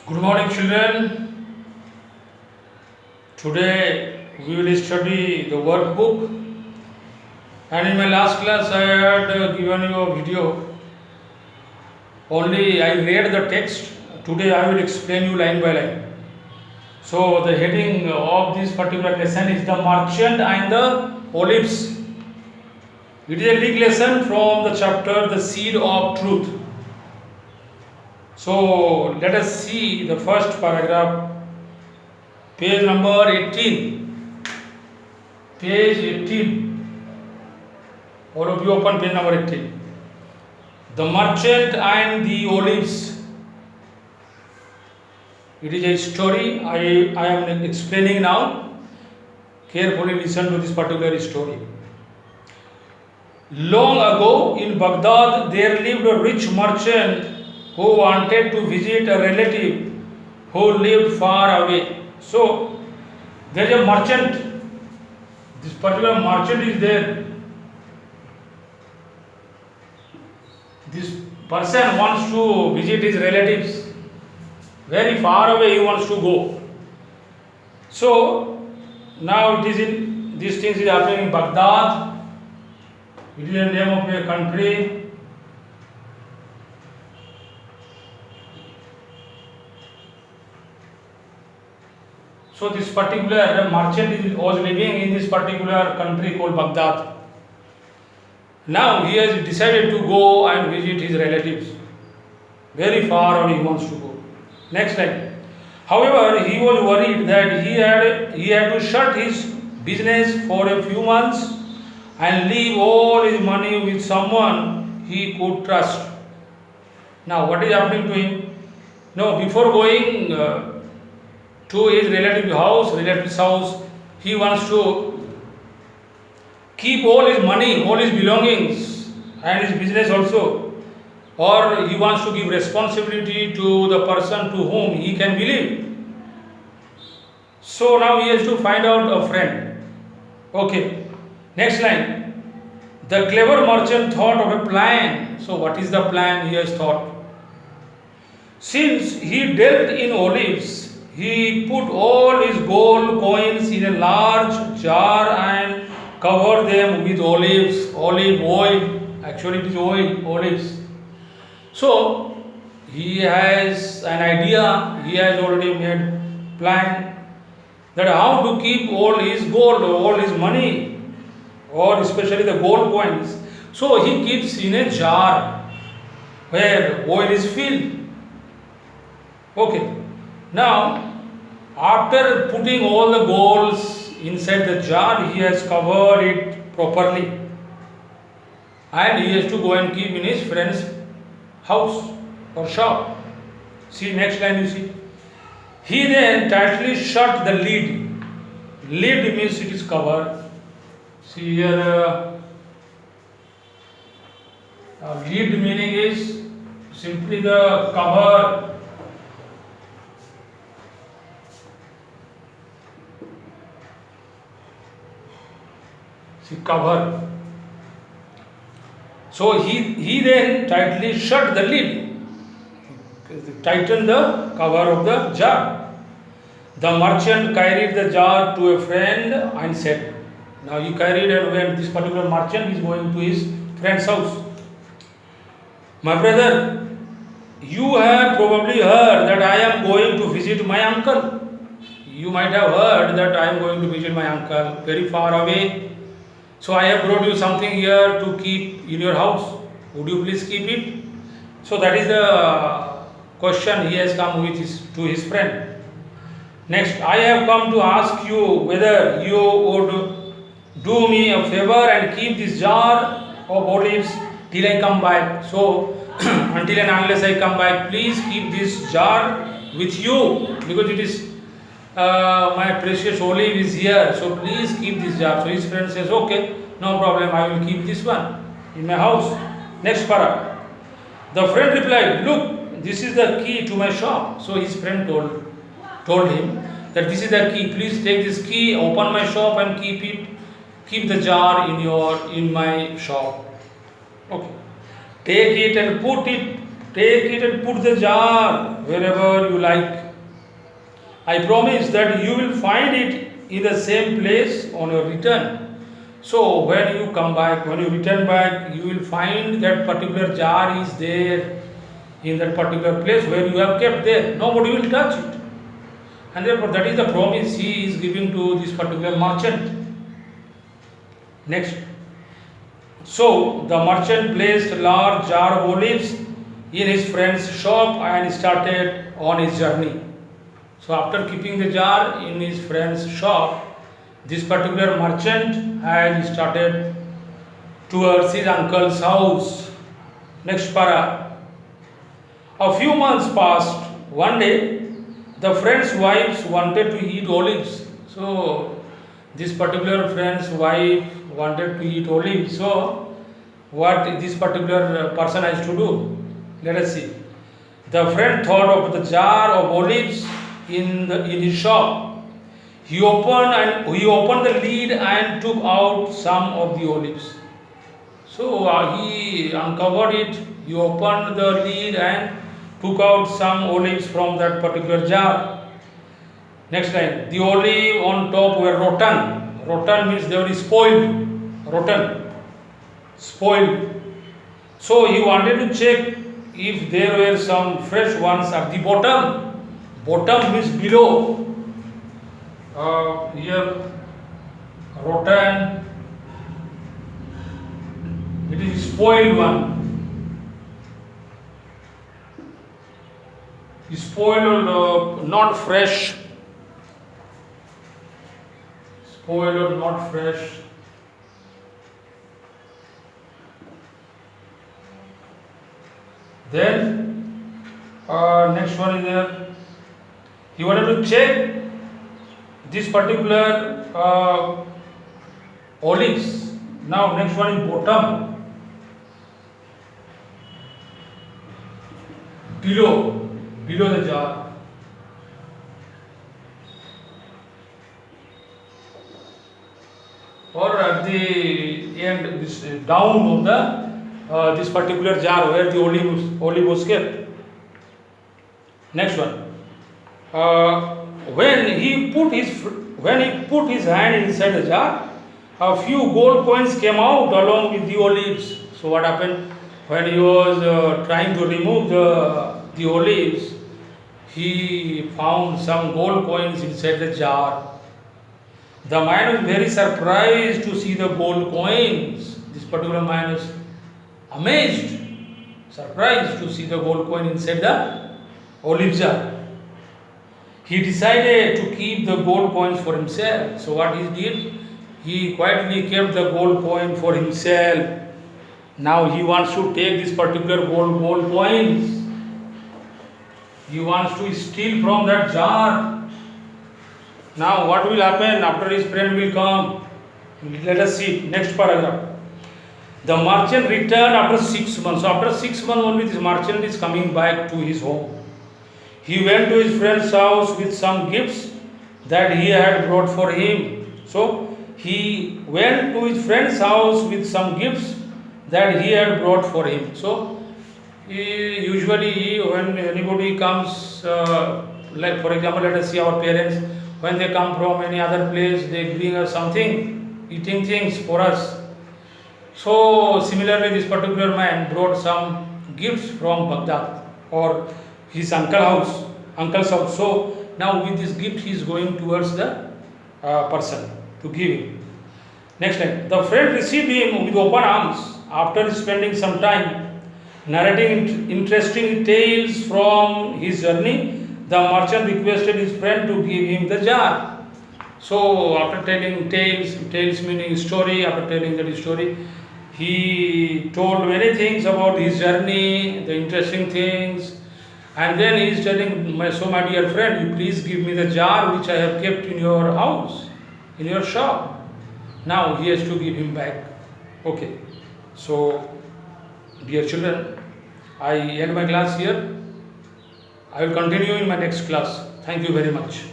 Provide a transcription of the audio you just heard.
Good morning, children. Today we will study the workbook. And in my last class, I had given you a video. Only I read the text. Today I will explain you line by line. So the heading of this particular lesson is the merchant and the olives. It is a big lesson from the chapter The Seed of Truth. So let us see the first paragraph, page number 18. Page 18. All of you open page number 18. The merchant and the olives. It is a story. I am explaining now. Carefully listen to this particular story. Long ago in Baghdad, there lived a rich merchant who wanted to visit a relative who lived far away. So, there is a merchant. This particular merchant is there. This person wants to visit his relatives. Very far away he wants to go. So, now these things is happening in Baghdad. It is the name of a country. So this particular merchant was living in this particular country called Baghdad. Now he has decided to go and visit his relatives. Very far away he wants to go. Next time. However, he was worried that he had to shut his business for a few months and leave all his money with someone he could trust. Now what is happening to him? No, before going to his relative's house, he wants to keep all his money, all his belongings and his business also, or he wants to give responsibility to the person to whom he can believe. So now he has to find out a friend. Okay, next line. The clever merchant thought of a plan. So what is the plan he has thought? Since he dealt in olives, he put all his gold coins in a large jar and covered them with olive oil. Actually, it is olives. So, he has an idea, he has already made plan that how to keep all his gold, all his money, or especially the gold coins. So, he keeps in a jar where oil is filled. Okay. Now, after putting all the golds inside the jar, he has covered it properly. And he has to go and keep in his friend's house or shop. See, next line you see. He then tightly shut the lid. Lid means it is covered. See here, lid meaning is simply the cover. Cover. So he then tightly shut the lid, tightened the cover of the jar. The merchant carried the jar to a friend and said, now he carried and when this particular merchant is going to his friend's house. My brother, you have probably heard that I am going to visit my uncle. You might have heard that I am going to visit my uncle very far away. So I have brought you something here to keep in your house. Would you please keep it? So that is the question he has come with to his friend. Next, I have come to ask you whether you would do me a favor and keep this jar of olives till I come back. So until and unless I come back, please keep this jar with you because it is my precious olive is here, so please keep this jar. So his friend says, okay, no problem, I will keep this one in my house. Next para. The friend replied, look, this is the key to my shop. So his friend told him that this is the key. Please take this key, open my shop and keep the jar in my shop. Okay. Take it and put it take it and put the jar wherever you like. I promise that you will find it in the same place on your return. So when you come back, when you return back, you will find that particular jar is there in that particular place where you have kept there. Nobody will touch it. And therefore that is the promise he is giving to this particular merchant. Next. So the merchant placed a large jar of olives in his friend's shop and started on his journey. So after keeping the jar in his friend's shop, this particular merchant had started towards his uncle's house. Next para. A few months passed. One day, the friend's wives wanted to eat olives. So this particular friend's wife wanted to eat olives. So what this particular person has to do? Let us see. The friend thought of the jar of olives in his shop. He opened the lid and took out some of the olives. So he uncovered it. He opened the lid and took out some olives from that particular jar. Next line. The olive on top were rotten. Rotten means they were spoiled. Rotten. Spoiled. So he wanted to check if there were some fresh ones at the bottom. Bottom means below. Here rotten, it is spoiled one. Spoiled or not fresh. Spoiled or not fresh. Then next one is there. He wanted to check this particular olives. Now next one is bottom. Below the jar. Or at the end, this down of the this particular jar where the olive was kept. Next one. When he put his hand inside the jar, a few gold coins came out along with the olives. So what happened? When he was trying to remove the olives, he found some gold coins inside the jar. The man was very surprised to see the gold coins. This particular man was amazed, surprised to see the gold coin inside the olive jar. He decided to keep the gold coins for himself. So what he did? He quietly kept the gold coin for himself. Now he wants to take this particular gold coins. He wants to steal from that jar. Now what will happen after his friend will come? Let us see next paragraph. The merchant returned after 6 months. So after 6 months only this merchant is coming back to his home. He went to his friend's house with some gifts that he had brought for him. So he went to his friend's house with some gifts that he had brought for him. So usually when anybody comes, like for example, let us see our parents, when they come from any other place, they bring us something, eating things for us. So similarly, this particular man brought some gifts from Baghdad or his uncle's house. So now with this gift he is going towards the person to give him. Next time, the friend received him with open arms. After spending some time narrating interesting tales from his journey, the merchant requested his friend to give him the jar. So after telling tales meaning story, after telling that story, he told many things about his journey, the interesting things. And then he is telling, my dear friend, you please give me the jar which I have kept in your house, in your shop. Now he has to give him back. Okay. So, dear children, I end my class here. I will continue in my next class. Thank you very much.